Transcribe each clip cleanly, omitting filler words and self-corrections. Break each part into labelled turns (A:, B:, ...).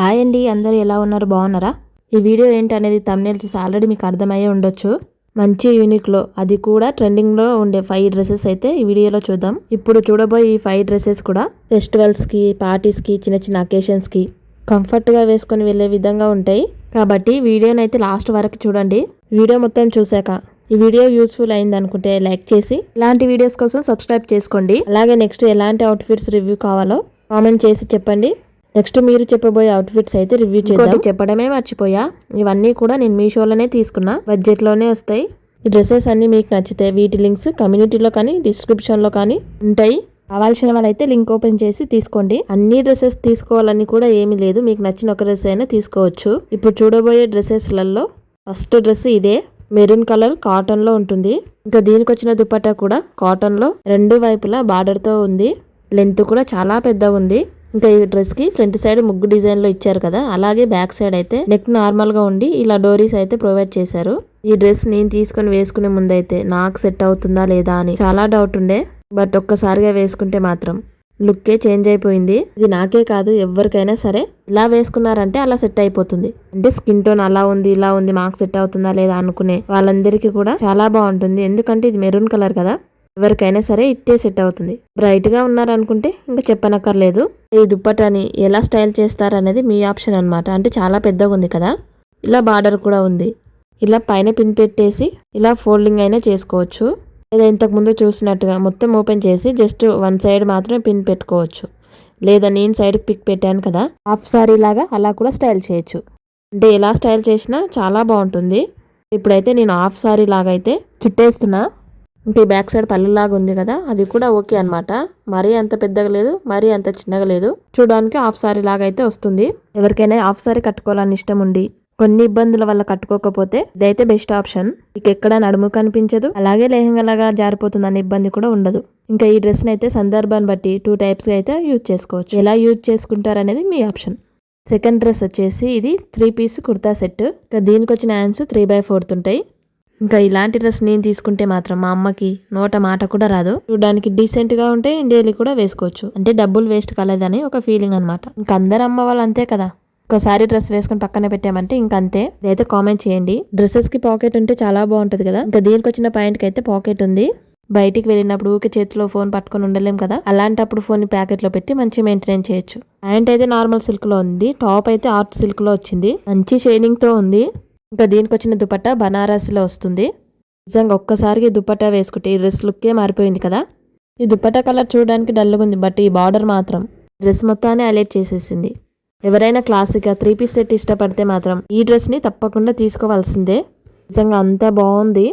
A: Hi అండి, అందరూ ఎలా ఉన్నారు? బాగున్నారా? ఈ వీడియో ఏంటనేది థంబ్నెయిల్ చూసి ఆల్రెడీ మీకు అర్థమయ్యే ఉండొచ్చు. మంచి యూనిక్లో, అది కూడా ట్రెండింగ్లో ఉండే 5 డ్రెస్సెస్ అయితే ఈ వీడియోలో చూద్దాం. ఇప్పుడు చూడబోయే ఈ 5 డ్రెస్సెస్ కూడా ఫెస్టివల్స్కి, పార్టీస్కి, చిన్న చిన్న అకేషన్స్కి కంఫర్ట్గా వేసుకొని వెళ్ళే విధంగా ఉంటాయి. కాబట్టి వీడియోని అయితే లాస్ట్ వరకు చూడండి. వీడియో మొత్తం చూశాక ఈ వీడియో యూస్ఫుల్ అయింది అనుకుంటే లైక్ చేసి, ఇలాంటి వీడియోస్ కోసం సబ్స్క్రైబ్ చేసుకోండి. అలాగే నెక్స్ట్ ఎలాంటి అవుట్ఫిట్స్ రివ్యూ కావాలో కామెంట్ చేసి చెప్పండి. నెక్స్ట్ మీరు చెప్పబోయే అవుట్ఫిట్స్ అయితే రివ్యూ చేద్దాం. చెప్పడమే మర్చిపోయా, ఇవన్నీ కూడా నేను మీషోలోనే తీసుకున్నా, బడ్జెట్లోనే వస్తాయి. ఈ డ్రెస్సెస్ అన్ని మీకు నచ్చితే వీటి లింక్స్ కమ్యూనిటీలో కానీ డిస్క్రిప్షన్లో కానీ ఉంటాయి. కావాల్సిన వాళ్ళైతే లింక్ ఓపెన్ చేసి తీసుకోండి. అన్ని డ్రెస్సెస్ తీసుకోవాలని కూడా ఏమీ లేదు, మీకు నచ్చిన ఒక డ్రెస్ అయినా తీసుకోవచ్చు. ఇప్పుడు చూడబోయే డ్రెస్సెస్లలో ఫస్ట్ డ్రెస్ ఇదే, మెరూన్ కలర్ కాటన్లో ఉంటుంది. ఇంకా దీనికి వచ్చిన దుపట్టా కూడా కాటన్లో, రెండు వైపులా బార్డర్తో ఉంది. లెంత్ కూడా చాలా పెద్దగా ఉంది. ఇంకా ఈ డ్రెస్ కి ఫ్రంట్ సైడ్ ముగ్గు డిజైన్ లో ఇచ్చారు కదా, అలాగే బ్యాక్ సైడ్ అయితే నెక్ నార్మల్ గా ఉండి ఇలా డోరీస్ అయితే ప్రొవైడ్ చేశారు. ఈ డ్రెస్ నేను తీసుకొని వేసుకునే ముందు అయితే నాకు సెట్ అవుతుందా లేదా అని చాలా డౌట్ ఉండే, బట్ ఒక్కసారిగా వేసుకుంటే మాత్రం లుక్కే చేంజ్ అయిపోయింది. ఇది నాకే కాదు, ఎవరికైనా సరే ఇలా వేసుకున్నారంటే అలా సెట్ అయిపోతుంది. అంటే స్కిన్ టోన్ అలా ఉంది ఇలా ఉంది, మాకు సెట్ అవుతుందా లేదా అనుకునే వాళ్ళందరికీ కూడా చాలా బాగుంటుంది. ఎందుకంటే ఇది మెరూన్ కలర్ కదా, ఎవరికైనా సరే ఇట్టే సెట్ అవుతుంది. బ్రైట్ గా ఉన్నారనుకుంటే ఇంకా చెప్పనక్కర్లేదు. ఈ దుప్పటాని ఎలా స్టైల్ చేస్తారనేది మీ ఆప్షన్ అనమాట. అంటే చాలా పెద్దగా ఉంది కదా, ఇలా బార్డర్ కూడా ఉంది. ఇలా పైన పిన్ పెట్టేసి ఇలా ఫోల్డింగ్ అయినా చేసుకోవచ్చు, లేదా ఇంతకు ముందు చూసినట్టుగా మొత్తం ఓపెన్ చేసి జస్ట్ వన్ సైడ్ మాత్రమే పిన్ పెట్టుకోవచ్చు. లేదా నేను సైడ్కి పిక్ పెట్టాను కదా, హాఫ్ సారీ లాగా అలా కూడా స్టైల్ చేయొచ్చు. అంటే ఎలా స్టైల్ చేసినా చాలా బాగుంటుంది. ఇప్పుడైతే నేను హాఫ్ సారీ లాగా అయితే చుట్టేస్తున్నా. ఇంకా బ్యాక్ సైడ్ పళ్ళులాగా ఉంది కదా, అది కూడా ఓకే అనమాట. మరీ అంత పెద్దగా లేదు, మరీ అంత చిన్నగా లేదు. చూడడానికి హాఫ్ సారీ లాగా అయితే వస్తుంది. ఎవరికైనా హాఫ్ సారీ కట్టుకోవాలని ఇష్టం ఉండి కొన్ని ఇబ్బందుల వల్ల కట్టుకోకపోతే ఇదైతే బెస్ట్ ఆప్షన్. మీకు ఎక్కడ నడుము కనిపించదు, అలాగే లేహంగాలాగా జారిపోతుందనే ఇబ్బంది కూడా ఉండదు. ఇంకా ఈ డ్రెస్ అయితే సందర్భాన్ని బట్టి 2 టైప్స్ అయితే యూజ్ చేసుకోవచ్చు. ఎలా యూజ్ చేసుకుంటారనేది మీ ఆప్షన్. సెకండ్ డ్రెస్ వచ్చేసి ఇది 3 పీస్ కుర్తా సెట్. ఇంకా దీనికి వచ్చిన హ్యాండ్స్ 3/4 ఉంటాయి. ఇంకా ఇలాంటి డ్రెస్ నేను తీసుకుంటే మాత్రం మా అమ్మకి నోట మాట కూడా రాదు. చూడడానికి డీసెంట్ గా ఉంటే డైలీ కూడా వేసుకోవచ్చు. అంటే డబ్బులు వేస్ట్ కాలేదని ఒక ఫీలింగ్ అనమాట. ఇంకా అందరు అమ్మ వాళ్ళు అంతే కదా, ఒకసారి డ్రెస్ వేసుకుని పక్కన పెట్టామంటే ఇంకా అంతే. ఇదైతే కామెంట్ చేయండి. డ్రెస్సెస్ కి పాకెట్ ఉంటే చాలా బాగుంటది కదా. ఇంకా దీనికి వచ్చిన పాయింట్ కి అయితే పాకెట్ ఉంది. బయటికి వెళ్ళినప్పుడు ఊకే చేతిలో ఫోన్ పట్టుకొని ఉండలేం కదా, అలాంటప్పుడు ఫోన్ ని ప్యాకెట్ లో పెట్టి మంచి మెయింటైన్ చేయొచ్చు. ప్యాంట్ అయితే నార్మల్ సిల్క్ లో ఉంది, టాప్ అయితే ఆర్ట్ సిల్క్ లో వచ్చింది, మంచి షైనింగ్ తో ఉంది. ఇంకా దీనికి వచ్చిన దుపట్టా బనారస్లో వస్తుంది. నిజంగా ఒక్కసారికి దుపట్టా వేసుకుంటే ఈ డ్రెస్ లుక్కే మారిపోయింది కదా. ఈ దుపట్టా కలర్ చూడడానికి డల్గా ఉంది, బట్ ఈ బార్డర్ మాత్రం డ్రెస్ మొత్తాన్ని హైలైట్ చేసేసింది. ఎవరైనా క్లాసిక్గా 3 పీస్ సెట్ ఇష్టపడితే మాత్రం ఈ డ్రెస్ని తప్పకుండా తీసుకోవాల్సిందే. నిజంగా అంత బాగుంది.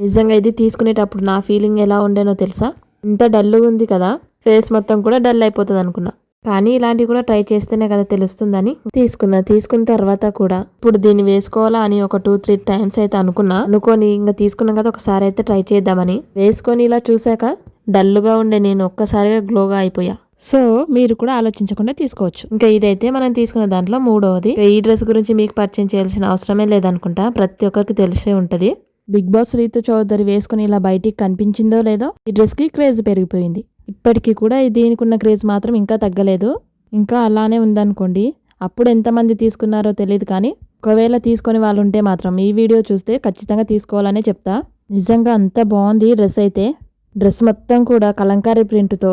A: నిజంగా ఇది తీసుకునేటప్పుడు నా ఫీలింగ్ ఎలా ఉండేనో తెలుసా, ఇంత డల్గా ఉంది కదా, ఫేస్ మొత్తం కూడా డల్ అయిపోతుంది అనుకున్నా. కానీ ఇలాంటివి కూడా ట్రై చేస్తేనే కదా తెలుస్తుందని తీసుకున్న తర్వాత కూడా ఇప్పుడు దీన్ని వేసుకోవాలా అని ఒక 2-3 టైమ్స్ అయితే అనుకొని ఇంకా తీసుకున్నాం కదా, ఒకసారి అయితే ట్రై చేద్దామని వేసుకొని ఇలా చూసాక డల్గా ఉండే నేను ఒక్కసారిగా గ్లోగా అయిపోయా. సో మీరు కూడా ఆలోచించకుండా తీసుకోవచ్చు. ఇంకా ఇదైతే మనం తీసుకున్న దాంట్లో 3వది. ఈ డ్రెస్ గురించి మీకు పరిచయం చేయాల్సిన అవసరమే లేదనుకుంటా, ప్రతి ఒక్కరికి తెలిసే ఉంటది. బిగ్ బాస్ రీతు చౌదరి వేసుకుని ఇలా బయటికి కనిపించిందో లేదో ఈ డ్రెస్ కి క్రేజ్ పెరిగిపోయింది. ఇప్పటికీ కూడా దీనికి ఉన్న క్రేజ్ మాత్రం ఇంకా తగ్గలేదు, ఇంకా అలానే ఉందనుకోండి. అప్పుడు ఎంతమంది తీసుకున్నారో తెలియదు, కానీ ఒకవేళ తీసుకొని వాళ్ళు ఉంటే మాత్రం ఈ వీడియో చూస్తే ఖచ్చితంగా తీసుకోవాలనే చెప్తా. నిజంగా అంత బాగుంది డ్రెస్ అయితే. డ్రెస్ మొత్తం కూడా కలంకారీ ప్రింట్తో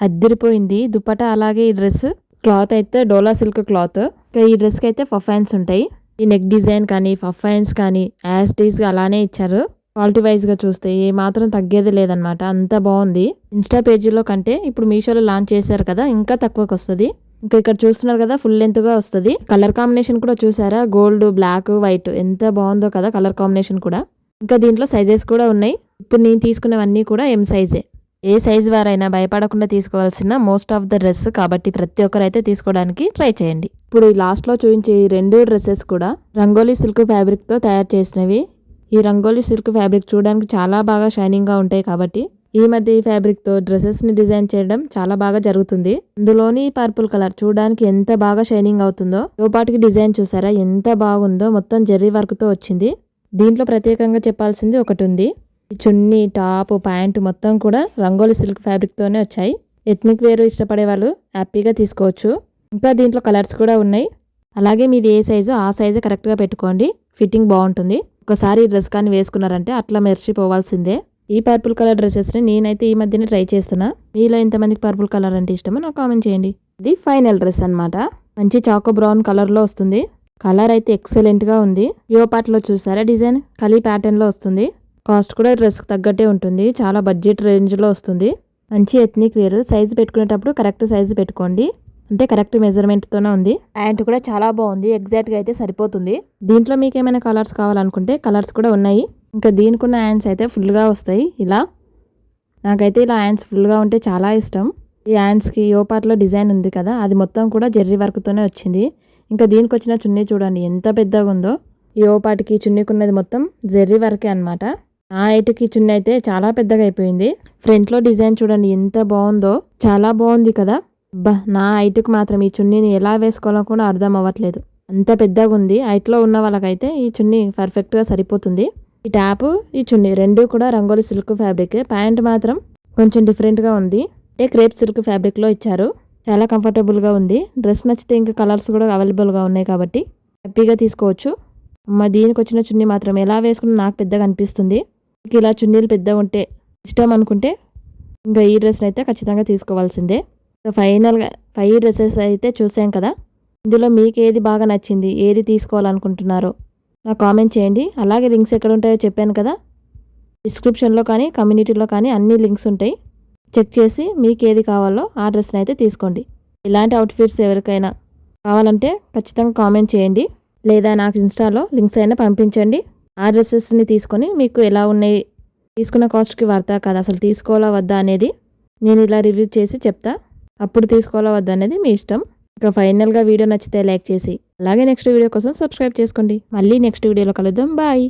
A: అద్దిరిపోయింది. దుపట్టా అలాగే ఈ డ్రెస్ క్లాత్ అయితే డోలా సిల్క్ క్లాత్. ఇంకా ఈ డ్రెస్కి అయితే పఫ్ హ్యాండ్స్ ఉంటాయి. ఈ నెక్ డిజైన్ కానీ పఫ్ హ్యాండ్స్ కానీ యాజ్ డీస్గా అలానే ఇచ్చారు. క్వాలిటీ వైజ్గా చూస్తే ఏ మాత్రం తగ్గేది లేదనమాట, అంత బాగుంది. ఇన్స్టా పేజీలో కంటే ఇప్పుడు మీషోలో లాంచ్ చేశారు కదా, ఇంకా తక్కువకి వస్తుంది. ఇంకా ఇక్కడ చూస్తున్నారు కదా, ఫుల్ లెంత్గా వస్తుంది. కలర్ కాంబినేషన్ కూడా చూసారా, గోల్డ్ బ్లాక్ వైట్ ఎంత బాగుందో కదా కలర్ కాంబినేషన్ కూడా. ఇంకా దీంట్లో సైజెస్ కూడా ఉన్నాయి. ఇప్పుడు నేను తీసుకున్నవన్నీ కూడా ఎం సైజే. ఏ సైజ్ వారైనా భయపడకుండా తీసుకోవాల్సిన మోస్ట్ ఆఫ్ ద డ్రెస్ కాబట్టి ప్రతి ఒక్కరైతే తీసుకోవడానికి ట్రై చేయండి. ఇప్పుడు ఈ లాస్ట్లో చూపించే ఈ 2 డ్రెస్సెస్ కూడా రంగోలీ సిల్క్ ఫ్యాబ్రిక్తో తయారు చేసినవి. ఈ రంగోలీ సిల్క్ ఫ్యాబ్రిక్ చూడడానికి చాలా బాగా షైనింగ్గా ఉంటాయి కాబట్టి ఈ మధ్య ఈ ఫ్యాబ్రిక్తో డ్రెస్సెస్ని డిజైన్ చేయడం చాలా బాగా జరుగుతుంది. అందులోని పర్పుల్ కలర్ చూడడానికి ఎంత బాగా షైనింగ్ అవుతుందో, లోపాటికి డిజైన్ చూసారా ఎంత బాగుందో, మొత్తం జెర్రీ వర్క్తో వచ్చింది. దీంట్లో ప్రత్యేకంగా చెప్పాల్సింది ఒకటి ఉంది, ఈ చున్నీ టాప్ ప్యాంటు మొత్తం కూడా రంగోలీ సిల్క్ ఫ్యాబ్రిక్తోనే వచ్చాయి. ఎథ్నిక్ వేర్ ఇష్టపడే వాళ్ళు హ్యాపీగా తీసుకోవచ్చు. ఇంకా దీంట్లో కలర్స్ కూడా ఉన్నాయి. అలాగే మీది ఏ సైజు ఆ సైజు కరెక్ట్గా పెట్టుకోండి, ఫిట్టింగ్ బాగుంటుంది. ఒకసారి ఈ డ్రెస్ కానీ వేసుకున్నారంటే అట్లా మెరిసిపోవాల్సిందే. ఈ పర్పుల్ కలర్ డ్రెస్సెస్ని నేనైతే ఈ మధ్యనే ట్రై చేస్తున్నా. మీలో ఎంతమందికి పర్పుల్ కలర్ అంటే ఇష్టమో నాకు కామెంట్ చేయండి. ఇది ఫైనల్ డ్రెస్ అనమాట. మంచి చాకో బ్రౌన్ కలర్లో వస్తుంది. కలర్ అయితే ఎక్సలెంట్గా ఉంది. యువ పార్ట్లో చూసారా డిజైన్ కలీ ప్యాటర్న్లో వస్తుంది. కాస్ట్ కూడా డ్రెస్కి తగ్గట్టే ఉంటుంది. చాలా బడ్జెట్ రేంజ్లో వస్తుంది. మంచి ఎథ్నిక్ వేర్. సైజు పెట్టుకునేటప్పుడు కరెక్ట్ సైజు పెట్టుకోండి, అంటే కరెక్ట్ మెజర్మెంట్తోనే ఉంది. ప్యాంట్ కూడా చాలా బాగుంది, ఎగ్జాక్ట్గా అయితే సరిపోతుంది. దీంట్లో మీకు ఏమైనా కలర్స్ కావాలనుకుంటే కలర్స్ కూడా ఉన్నాయి. ఇంకా దీనికి ఉన్న హ్యాండ్స్ అయితే ఫుల్గా వస్తాయి. ఇలా నాకైతే ఇలా హ్యాండ్స్ ఫుల్గా ఉంటే చాలా ఇష్టం. ఈ హ్యాండ్స్కి యోపాట్లో డిజైన్ ఉంది కదా, అది మొత్తం కూడా జెర్రీ వర్క్తోనే వచ్చింది. ఇంకా దీనికి వచ్చిన చున్నీ చూడండి ఎంత పెద్దగా ఉందో. ఈ యోపాటికి చున్నీకి ఉన్నది మొత్తం జెర్రీ వర్కే అనమాట. నా హైట్కి చున్నీ అయితే చాలా పెద్దగా అయిపోయింది. ఫ్రంట్లో డిజైన్ చూడండి ఎంత బాగుందో, చాలా బాగుంది కదా. నా హైట్కి మాత్రం ఈ చున్నీని ఎలా వేసుకోవాలో కూడా అర్థం అవ్వట్లేదు, అంత పెద్దగా ఉంది. హైట్లో ఉన్న వాళ్ళకైతే ఈ చున్నీ పర్ఫెక్ట్గా సరిపోతుంది. ఈ ట్యాప్ ఈ చున్నీ రెండు కూడా రంగోలి సిల్క్ ఫ్యాబ్రిక్. ప్యాంట్ మాత్రం కొంచెం డిఫరెంట్గా ఉంది, క్రేప్ సిల్క్ ఫ్యాబ్రిక్లో ఇచ్చారు. చాలా కంఫర్టబుల్గా ఉంది. డ్రెస్ నచ్చితే ఇంకా కలర్స్ కూడా అవైలబుల్గా ఉన్నాయి కాబట్టి హ్యాపీగా తీసుకోవచ్చు. దీనికి వచ్చిన చున్నీ మాత్రం ఎలా వేసుకున్నా నాకు పెద్దగా అనిపిస్తుంది. ఇలా చున్నీలు పెద్దగా ఉంటే ఇష్టం అనుకుంటే ఇంకా ఈ డ్రెస్ని అయితే ఖచ్చితంగా తీసుకోవాల్సిందే. ఫైనల్గా 5 డ్రెస్సెస్ అయితే చూసాం కదా. ఇందులో మీకు ఏది బాగా నచ్చింది, ఏది తీసుకోవాలనుకుంటున్నారో నాకు కామెంట్ చేయండి. అలాగే లింక్స్ ఎక్కడ ఉంటాయో చెప్పాను కదా, డిస్క్రిప్షన్లో కానీ కమ్యూనిటీలో కానీ అన్ని లింక్స్ ఉంటాయి. చెక్ చేసి మీకు ఏది కావాలో ఆ డ్రెస్ని అయితే తీసుకోండి. ఇలాంటి అవుట్ఫిట్స్ ఎవరికైనా కావాలంటే ఖచ్చితంగా కామెంట్ చేయండి, లేదా నాకు ఇన్స్టాలో లింక్స్ అయినా పంపించండి. ఆ డ్రెస్సెస్ని తీసుకొని మీకు ఎలా ఉన్నాయి, తీసుకున్న కాస్ట్కి వర్తా కదా, అసలు తీసుకోవాలా వద్దా అనేది నేను ఇలా రివ్యూ చేసి చెప్తా. అప్పుడు తీసుకోవాలా వద్దా అనేది మీ ఇష్టం. ఇంకా ఫైనల్గా వీడియో నచ్చితే లైక్ చేసి అలాగే నెక్స్ట్ వీడియో కోసం సబ్స్క్రైబ్ చేసుకోండి. మళ్ళీ నెక్స్ట్ వీడియోలో కలుద్దాం. బాయ్.